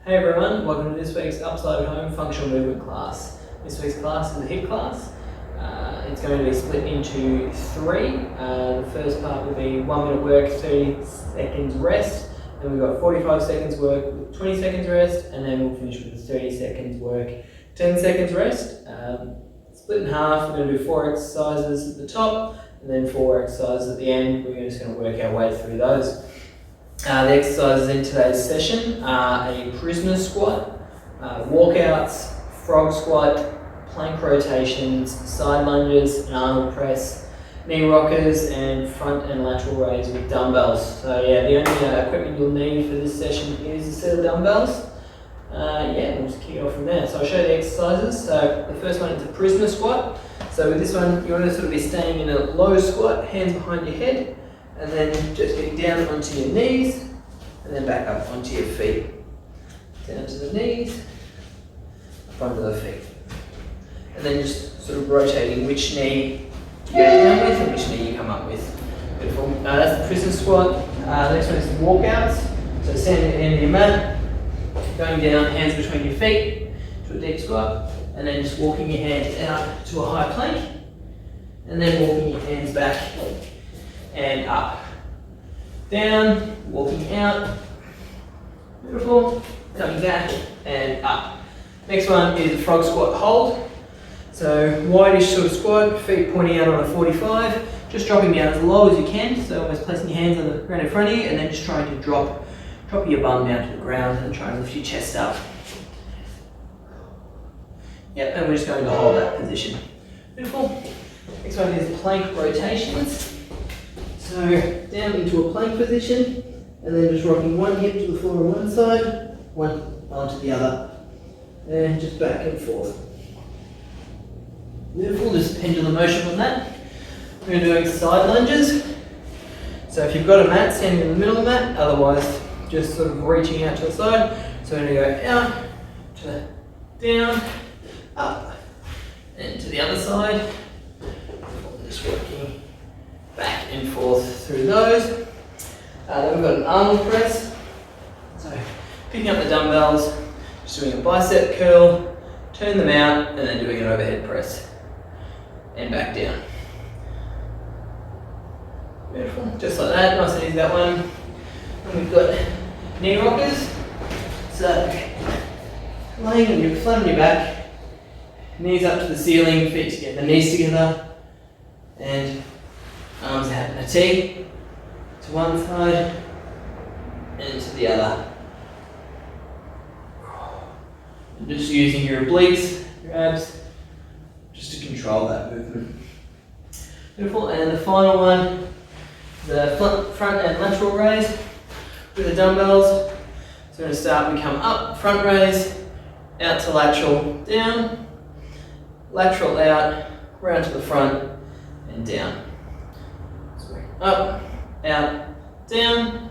Hey everyone, welcome to this week's Upside Home Functional Movement class. This week's class is a HIIT class. It's going to be split into three. The first part will be 1 minute work, 30 seconds rest. Then we've got 45 seconds work with 20 seconds rest, and then we'll finish with 30 seconds work, 10 seconds rest. Split in half, we're going to do 4 exercises at the top, and then 4 exercises at the end. We're just going to work our way through those. The exercises in today's session are a prisoner squat, walkouts, frog squat, plank rotations, side lunges, an Arnold press, knee rockers, and front and lateral raise with dumbbells. So yeah, the only equipment you'll need for this session is a set of dumbbells. We'll just kick it off from there. So I'll show you the exercises. So the first one is a prisoner squat. So with this one, you want to sort of be staying in a low squat, hands behind your head, and then just getting down onto your knees, and then back up onto your feet. Down to the knees, up onto the feet. And then just sort of rotating which knee you go down with and which knee you come up with. Beautiful. That's the prisoner squat. The next one is walkouts. So standing at the end of your mat, going down, hands between your feet to a deep squat, and then just walking your hands out to a high plank, and then walking your hands back and up, down, walking out, beautiful, coming back and up. Next one is a frog squat hold. So wide-ish sort of squat, feet pointing out on a 45, just dropping down as low as you can, so almost placing your hands on the ground in front of you, and then just trying to drop your bum down to the ground and try and lift your chest up. Yep, and we're just going to hold that position. Beautiful. Next one is plank rotations. So down into a plank position, and then just rocking one hip to the floor on one side, one onto the other, and just back and forth. Beautiful, just pendulum motion on that. We're doing side lunges. So if you've got a mat, standing in the middle of the mat, otherwise just sort of reaching out to the side. So we're going to go out, to down, up, and to the other side. Just working back and forth through those. Then we've got an Arnold press. So picking up the dumbbells, just doing a bicep curl, turn them out, and then doing an overhead press. And back down. Beautiful, just like that, nice and easy that one. And we've got knee rockers. So laying on your flat on your back, knees up to the ceiling, feet together, the knees together, and arms out in a T to one side and to the other. And just using your obliques, your abs, just to control that movement. Beautiful, and the final one, the front and lateral raise with the dumbbells. So we're going to start, we come up, front raise, out to lateral, down, lateral out, round to the front, and down. So we're up, out, down,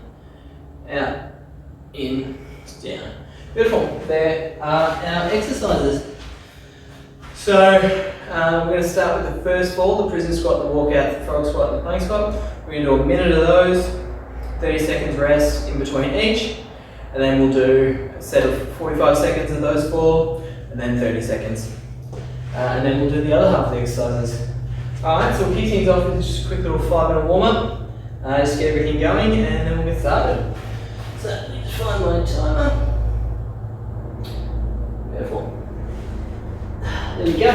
out, in, down. Beautiful, there are our exercises. So we're going to start with the first four, the prisoner squat, the walkout, the frog squat, and the plank squat. We're going to do a minute of those, 30 seconds rest in between each, and then we'll do a set of 45 seconds of those four, and then 30 seconds. And then we'll do the other half of the exercises. Alright, so we'll kick things off with just a quick little 5-minute warm-up, just get everything going, and then we'll get started. So let me just find my timer. Beautiful. There we go.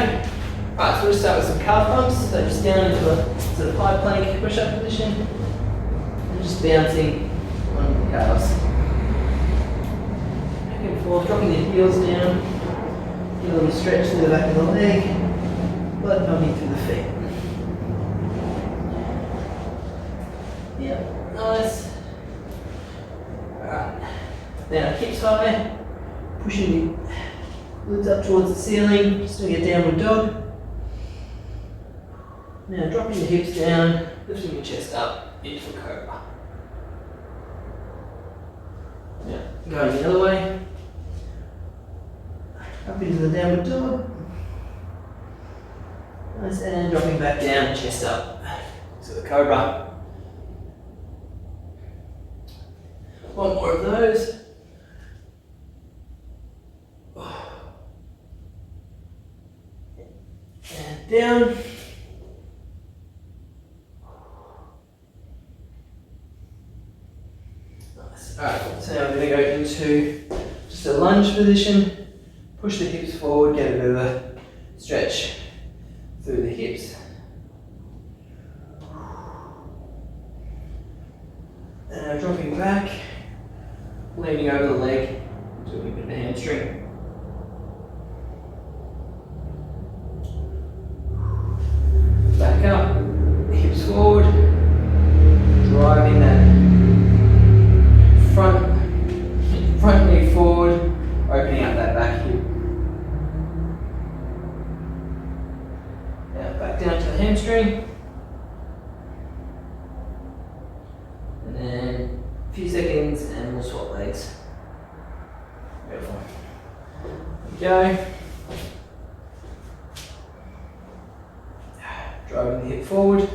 Alright, so we'll start with some calf pumps. So just down into a sort of high plank push-up position. And just bouncing on the calves. Back and forth, dropping the heels down. Get a little stretch through the back of the leg. Blood pumping through the feet. Yep, nice. Alright. Now hips high. Pushing the glutes up towards the ceiling, just doing a downward dog. Now dropping the hips down, lifting your chest up into a cobra. Now going the other way, up into the downward dog. Nice, and dropping back down, chest up to the cobra. One more of those. down. Nice. Alright, so now we're going to go into just a lunge position. Push the hips forward, get a bit of a stretch through the hips. And now dropping back, leaning over the leg, doing a bit of a hamstring. Back up, hips forward, driving that front knee forward, opening up that back hip. Now back down to the hamstring. And then a few seconds and we'll swap legs. Beautiful. There we go. Driving the hip forward.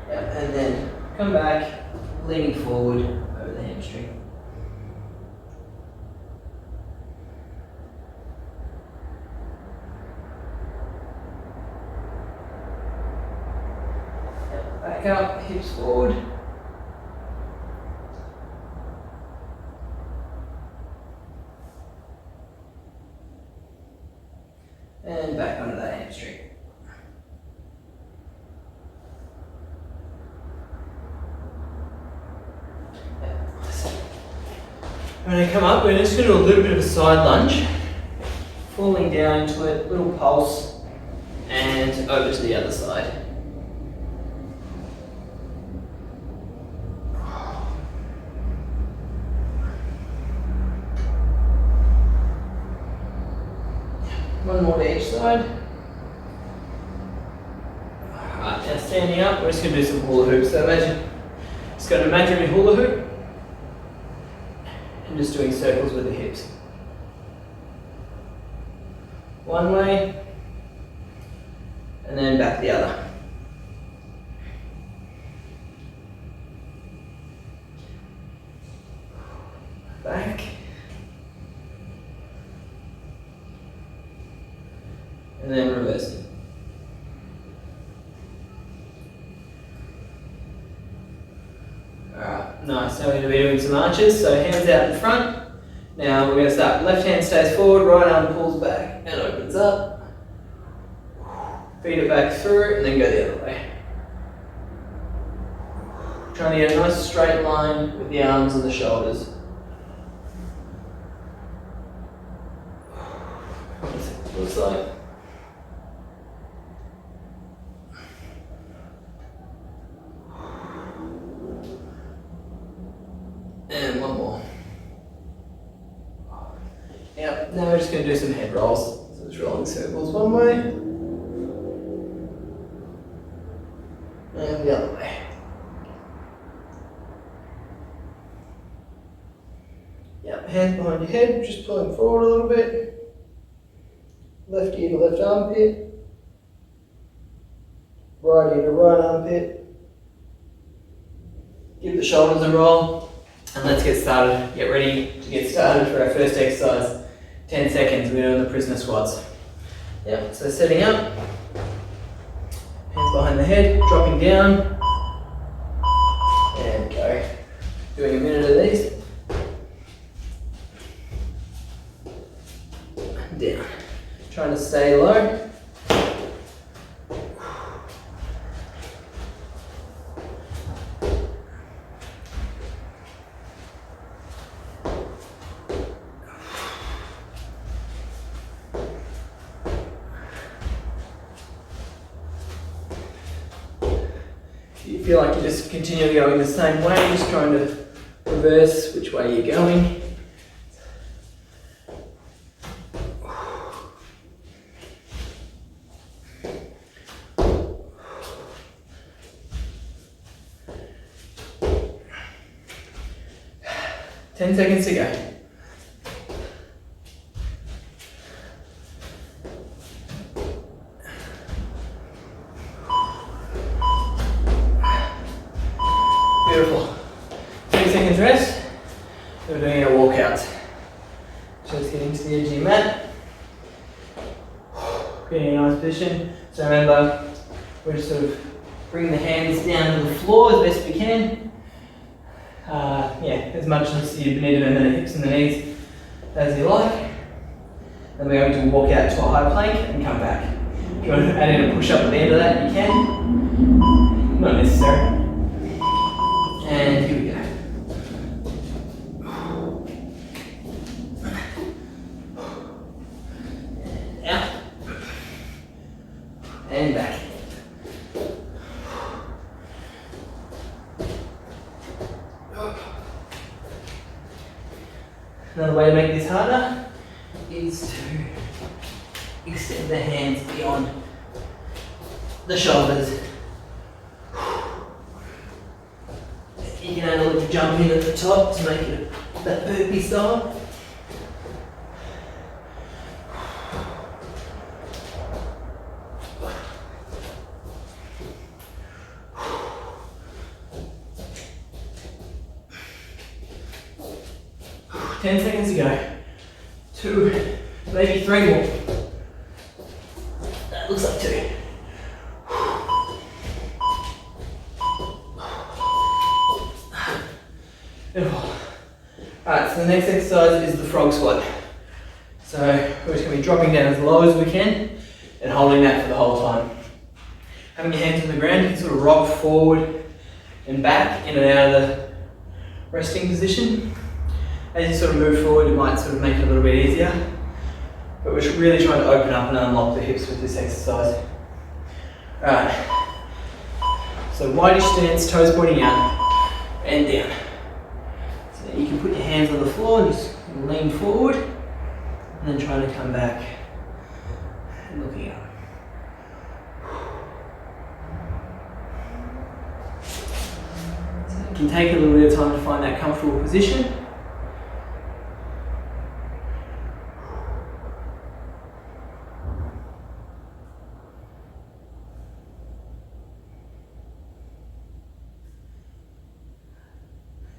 Yep, and then come back, leaning forward over the hamstring. Yep, back up, hips forward. And back onto that hamstring. I'm going to come up, we're just going to do a little bit of a side lunge, falling down into a little pulse and over to the other side. One more to each side. Alright, now standing up, we're just going to do some hula hoops. So just got an imaginary hula hoop and just doing circles with the hips. One way and then back the other. Back. And then reversing. Alright, nice. Now we're going to be doing some arches, so hands out in front. Now we're going to start, left hand stays forward, right arm pulls back and opens up. Feed it back through and then go the other way. Trying to get a nice straight line with the arms and the shoulders. Looks like. And one more. Yep, now we're just going to do some head rolls. So just rolling circles one way. And the other way. Yep, hands behind your head, just pulling forward a little bit. Left ear to left armpit. Right ear to right armpit. Give the shoulders a roll. And let's get started. Get ready to get started for our first exercise. 10 seconds, we're doing the prisoner squats. Yep, so setting up. Hands behind the head, dropping down. And go. Doing a minute of these. Down. Trying to stay low. You feel like you're just continually going the same way, just trying to reverse which way you're going. Ten seconds to go. Beautiful. 30 seconds rest. We're doing our walkouts. Just getting to the edge of your mat. Getting a nice position. So remember, we're just sort of bring the hands down to the floor as best we can. As much as you need them in the hips and the knees as you like. Then we're going to walk out to a high plank and come back. If you want to add in a push up at the end of that, you can. Not necessary. And here we go. Out. And back. Another way to make this harder is to extend the hands beyond the shoulders. You can add a little jump in at the top to make it that burpee style. Ten seconds to go. 2, maybe 3 more. That looks like 2. Alright, so the next exercise is the frog squat. So we're just going to be dropping down as low as we can and holding that for the whole time. Having your hands on the ground, you can sort of rock forward and back in and out of the resting position. As you sort of move forward, it might sort of make it a little bit easier. But we're really trying to open up and unlock the hips with this exercise. Alright. So wideish stance, toes pointing out and down. So you can put your hands on the floor and just lean forward and then trying to come back and looking up. So it can take a little bit of time to find that comfortable position.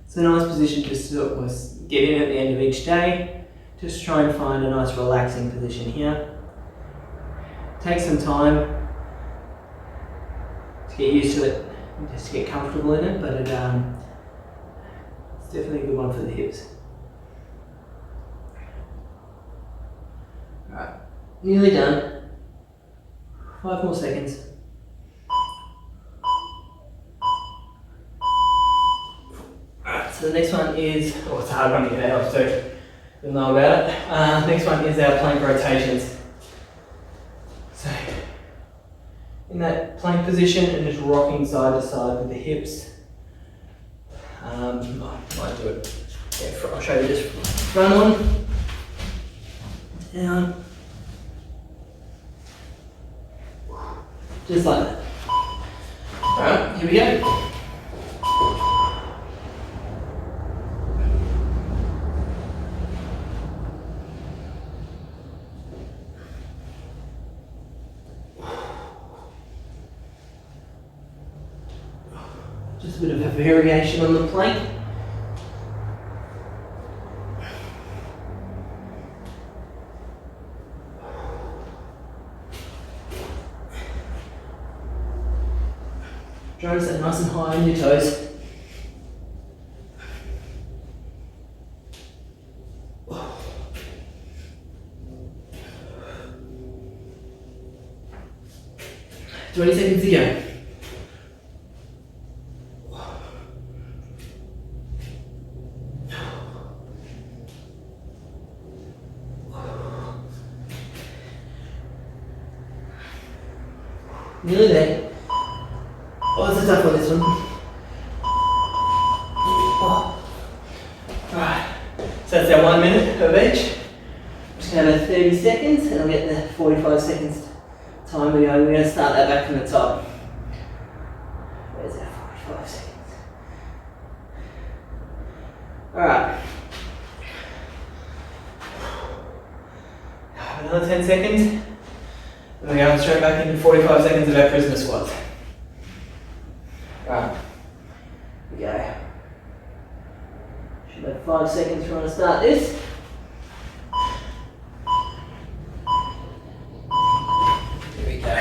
It's a nice position to sort of get in at the end of each day. Just try and find a nice relaxing position here. Take some time to get used to it, just to get comfortable in it, but it's definitely a good one for the hips. Alright, nearly done. 5 more seconds. So the next one is, it's a hard one to get out of too, you'll know about it. Next one is our plank rotations. So, in that plank position and just rocking side to side with the hips. I might do it, I'll show you this front on, down, just like that. Alright, here we go. Just a bit of a variation on the plank. Try to stay nice and high on your toes. "20 seconds to go." Nearly there. Oh, it's a tough one, this one. Oh. Alright, so that's our 1 minute of each. Just going to have 30 seconds and I'll get the 45 seconds time to go. We're going to start that back from the top. Where's our 45 seconds? Alright. Another 10 seconds. And we're going straight back into 45 seconds of our prisoner squats. Right. Here we go. About 5 seconds trying to start this. Here we go.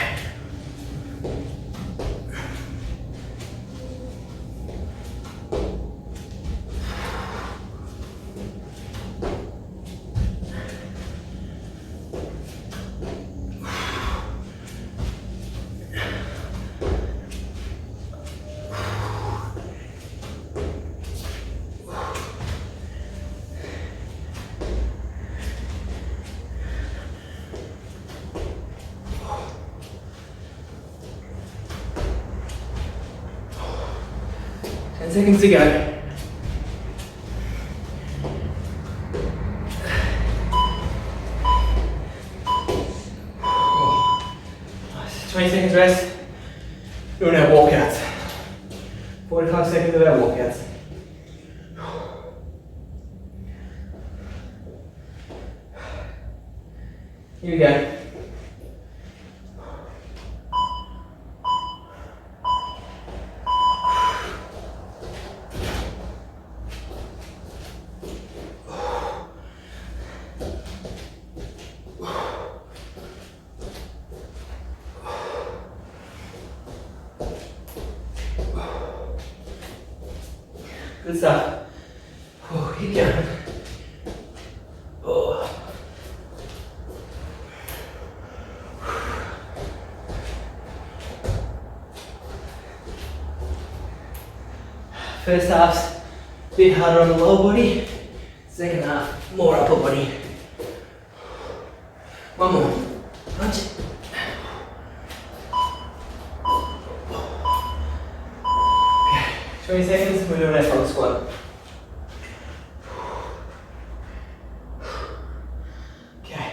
Seconds to go. Nice. 20 seconds rest. Doing our walkouts. 45 seconds of our walkouts. Here we go. Good stuff. Oh, keep going. Oh. First half's a bit harder on the lower body. Second half, more upper body. One more. Punch it. 20 seconds, we're doing our front squat. Okay.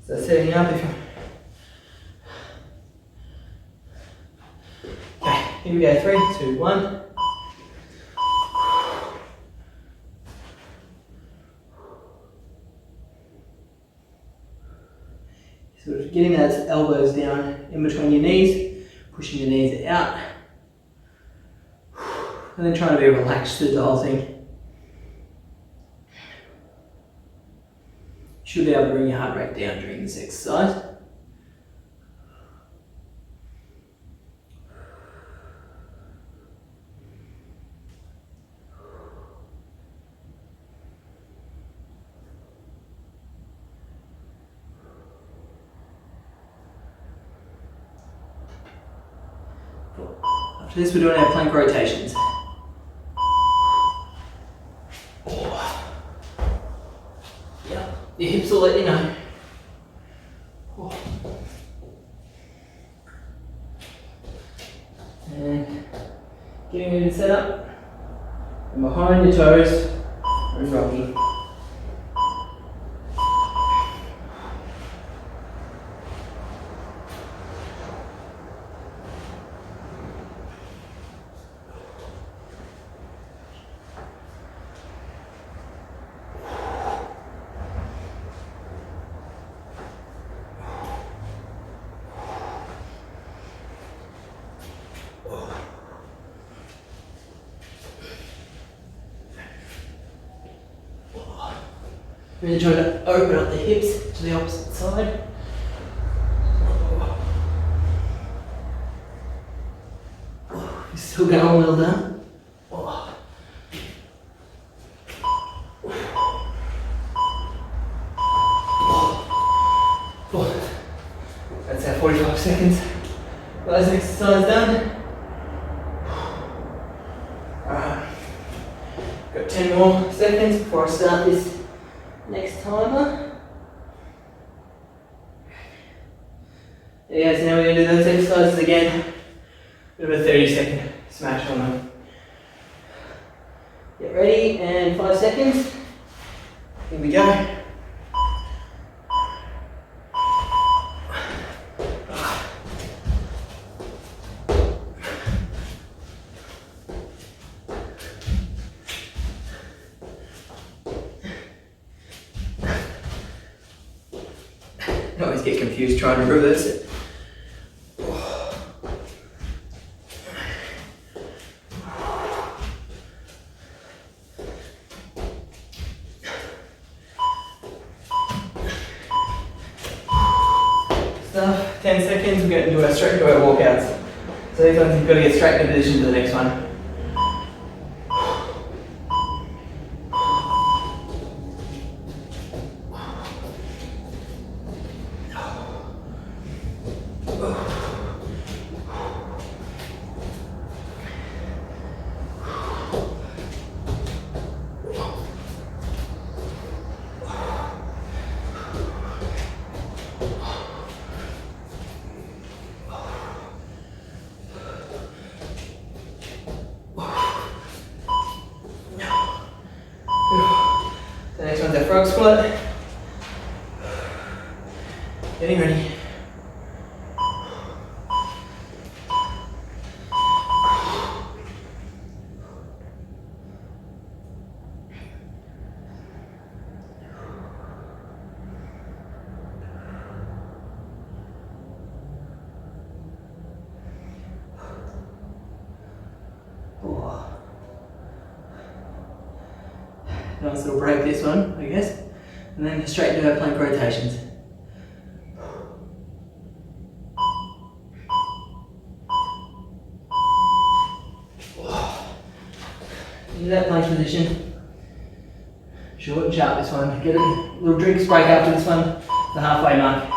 So setting up if you... Okay, here we go, 3, 2, 1. Sort of getting those elbows down in between your knees. Pushing your knees out, and then trying to be relaxed through the whole thing. You should be able to bring your heart rate down during this exercise. After this, we're doing our plank rotations. Oh. Yeah, your hips will let you know. Oh. And getting ready to set up. And behind your toes and rocking. Really trying to open up the hips to the opposite side. You're still going, well done. That's our 45 seconds. Those exercise done. Got 10 more seconds before I start this next timer. Yeah, so now we're going to do those exercises again. Bit of a 30-second smash on them. Get ready, and 5 seconds. Here we go. I always get confused trying to reverse it. 10 seconds, we're going to do straight into our walkouts. So these ones you've got to get straight into position to the next one. The next one's our frog squat. Getting ready. Nice little break this one, I guess. And then straight into our plank rotations. Into that plank position. Short and sharp this one. Get a little drinks break after this one, the halfway mark.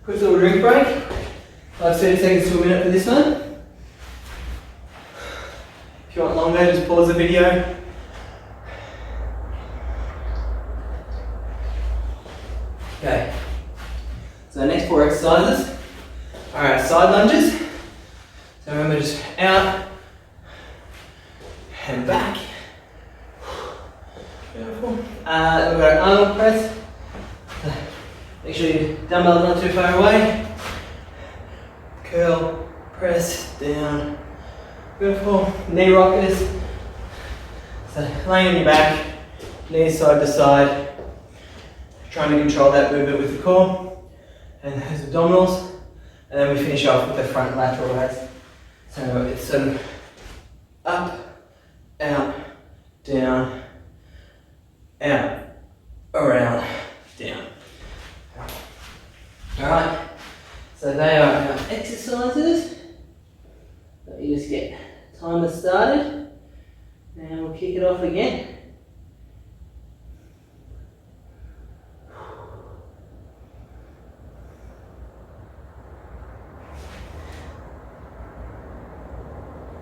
Quick little drink break. 30 seconds to a minute for this one. If you want longer, just pause the video. Okay. So the next 4 exercises are our side lunges. So remember, just out and back. Beautiful. Then we've got an arm press. Make sure your dumbbell's not too far away. Curl, press, down. Beautiful. Knee rockers. So laying on your back, knees side to side. Trying to control that movement with the core. And those abdominals. And then we finish off with the front lateral raise. So it's sort of up, out, down, out, around, down. Alright, so they are our exercises. So you just get timer started, and we'll kick it off again.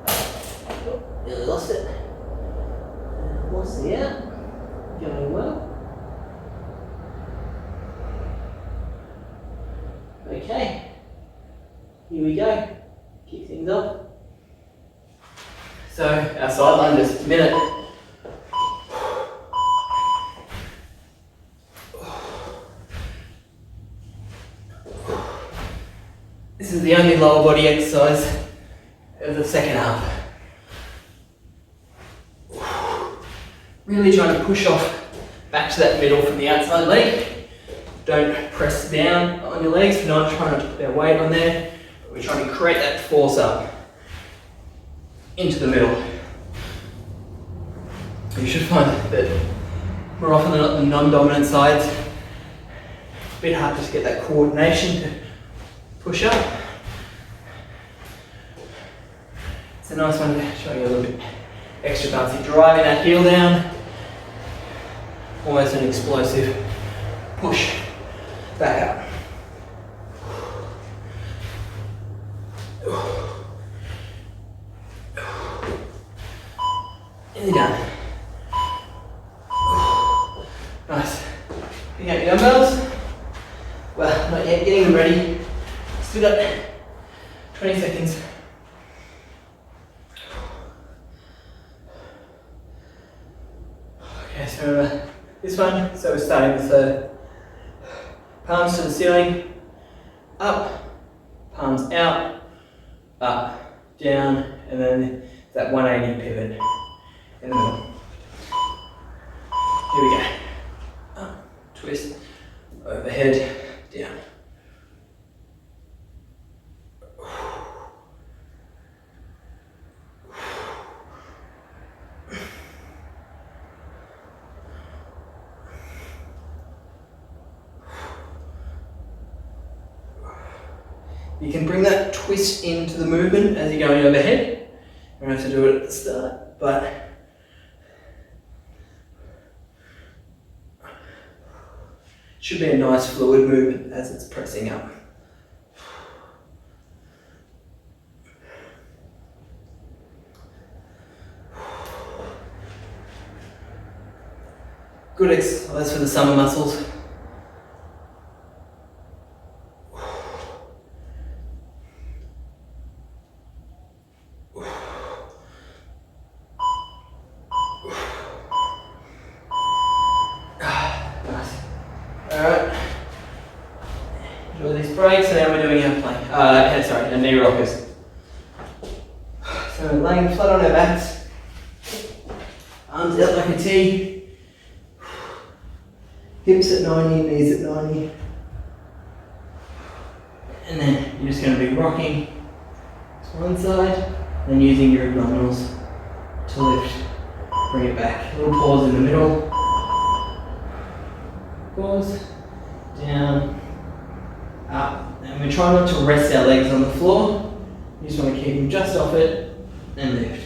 Oh, nearly lost it. Lost the out. Going well. Okay, here we go. Kick things off. So our side lunges, a minute. This is the only lower body exercise of the second half. Really trying to push off back to that middle from the outside leg. Don't press down on your legs. We're not trying to put their weight on there. We're trying to create that force up into the middle. You should find that more often than not, the non-dominant sides, a bit hard to just get that coordination to push up. It's a nice one to show you a little bit extra bouncy, driving that heel down. Almost an explosive push back up. Nearly done. Nice. Pick out your dumbbells. Well, not yet, getting them ready. Still got 20 seconds. Okay, so remember this one. So we're starting with the Palms to the ceiling, up, palms out, up, down, and then that 180 pivot in the middle. Here we go. Up, twist, overhead, down. You can bring that twist into the movement as you're going overhead. You don't have to do it at the start, but it should be a nice fluid movement as it's pressing up. Good exercise for the summer muscles. Alright, enjoy these breaks, and now we're doing our knee rockers. So we're laying flat on our backs, arms out like a T, hips at 90, knees at 90, and then you're just going to be rocking to one side, then using your abdominals to lift, bring it back. A little pause in the middle. Pause, down, up, and we try not to rest our legs on the floor. You just want to keep them just off it and lift.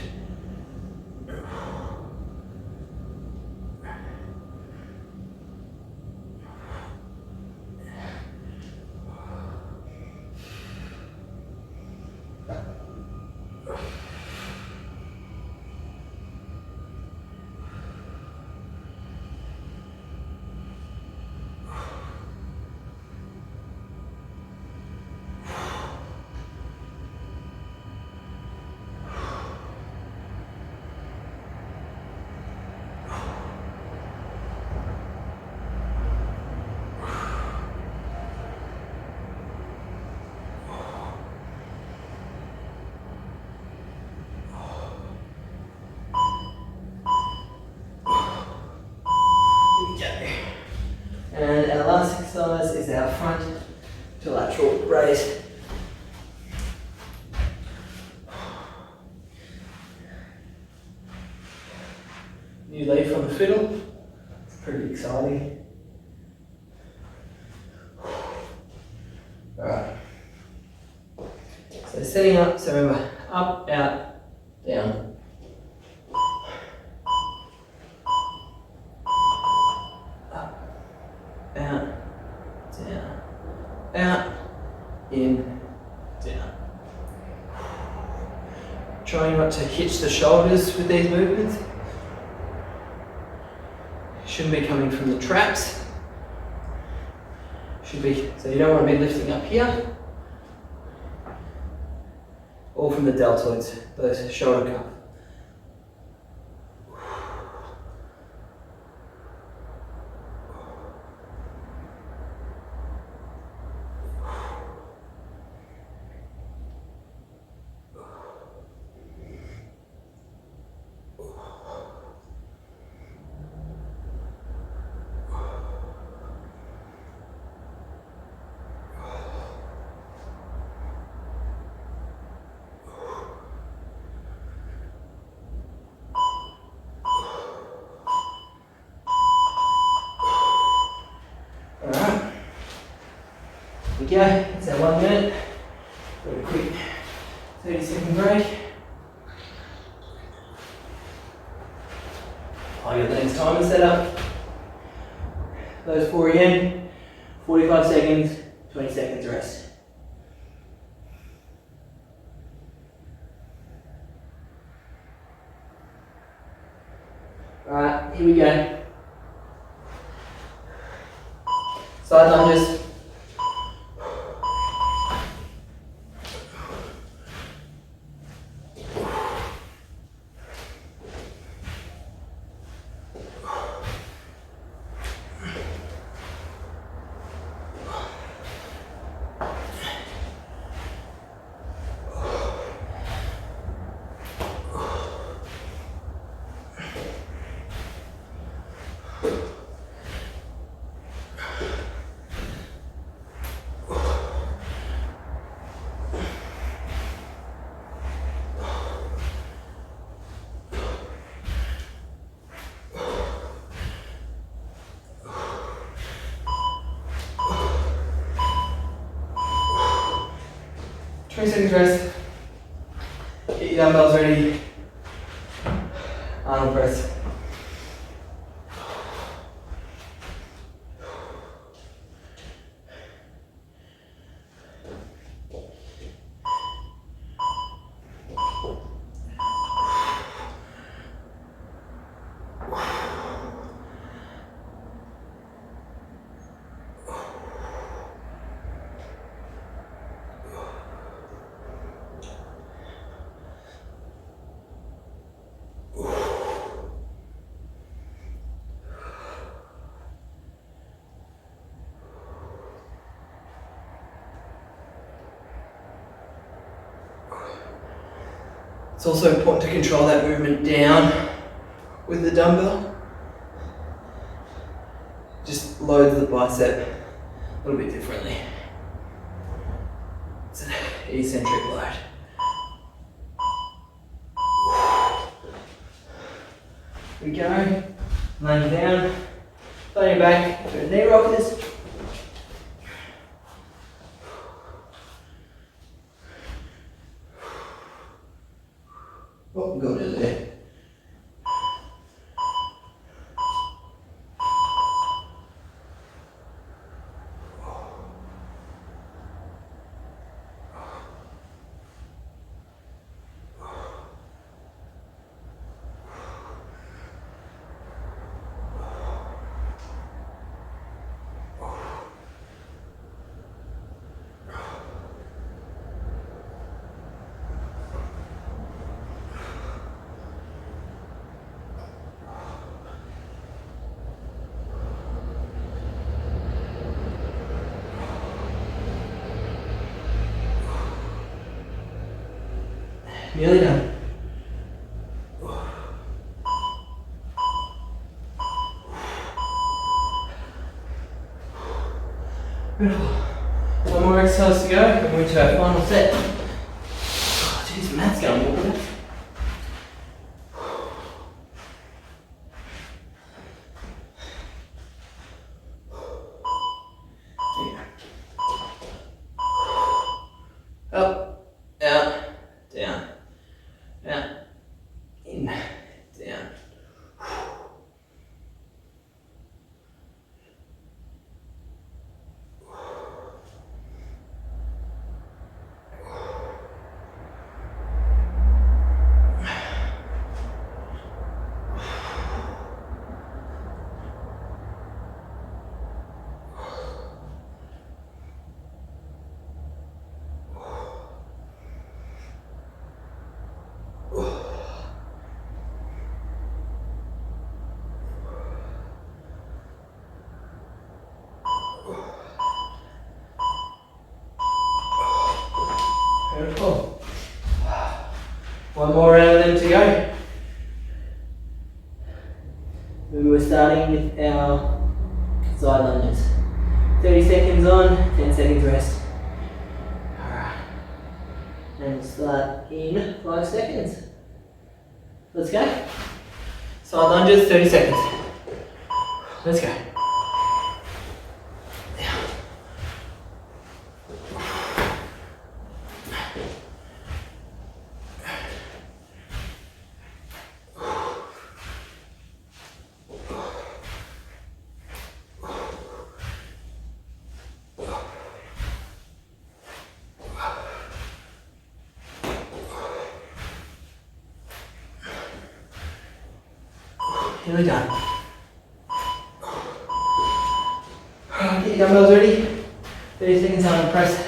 And our last exercise is our front to lateral raise. New leaf on the fiddle. It's pretty exciting. Alright. So setting up, so remember, up, out, down. Out, down, out, in, down. Trying not to hitch the shoulders with these movements. Shouldn't be coming from the traps. Should be, so you don't want to be lifting up here. Or from the deltoids, those shoulder cups. Go, it's our 1 minute. Got a quick 30-second break. I got the next timer set up. Those 4 again, 45 seconds, 20 seconds rest. Alright, here we go. Side lunges. 20 seconds rest. Get your dumbbells ready. Arnold press. It's also important to control that movement down with the dumbbell. Just loads the bicep a little bit differently. It's an eccentric load. Here we go. Laying down, laying back, do knee rockers. Oh, go to there. Nearly done. Beautiful. One more exercise to go, and we're to our final set. Oh, jeez, Matt's going to walk with it. Up, out, down, out, in, down. Beautiful. One more round of them to go. Remember, we're starting with our side lunges. 30 seconds on, 10 seconds rest. Alright. And we'll start in 5 seconds. Let's go. Side lunges, 30 seconds. Let's go. Nearly done. Get your dumbbells ready. 30 seconds on press.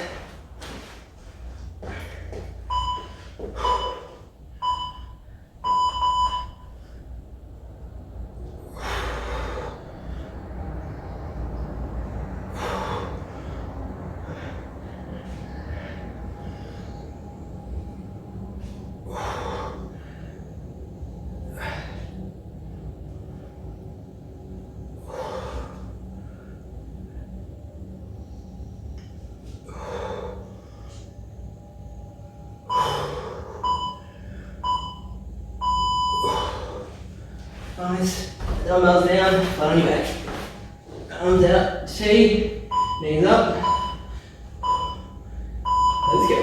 Nice. Dumbbells down, flat on your back. Arms out, T, knees up. Let's go.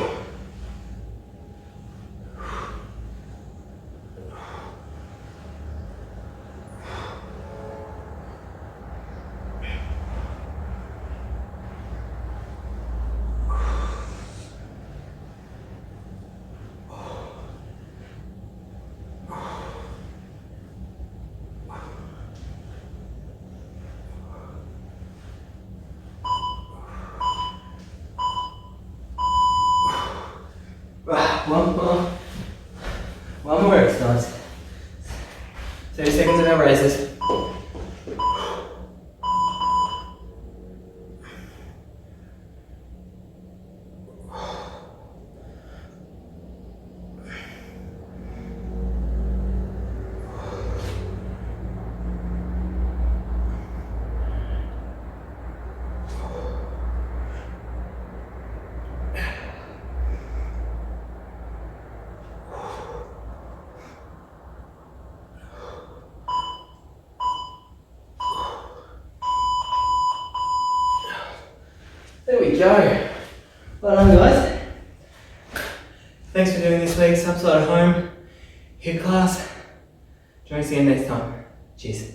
One more exercise. 30 seconds of our raises. There we go. Well done, guys. Thanks for doing this week's Upside at Home HIIT class. Join us again next time. Cheers.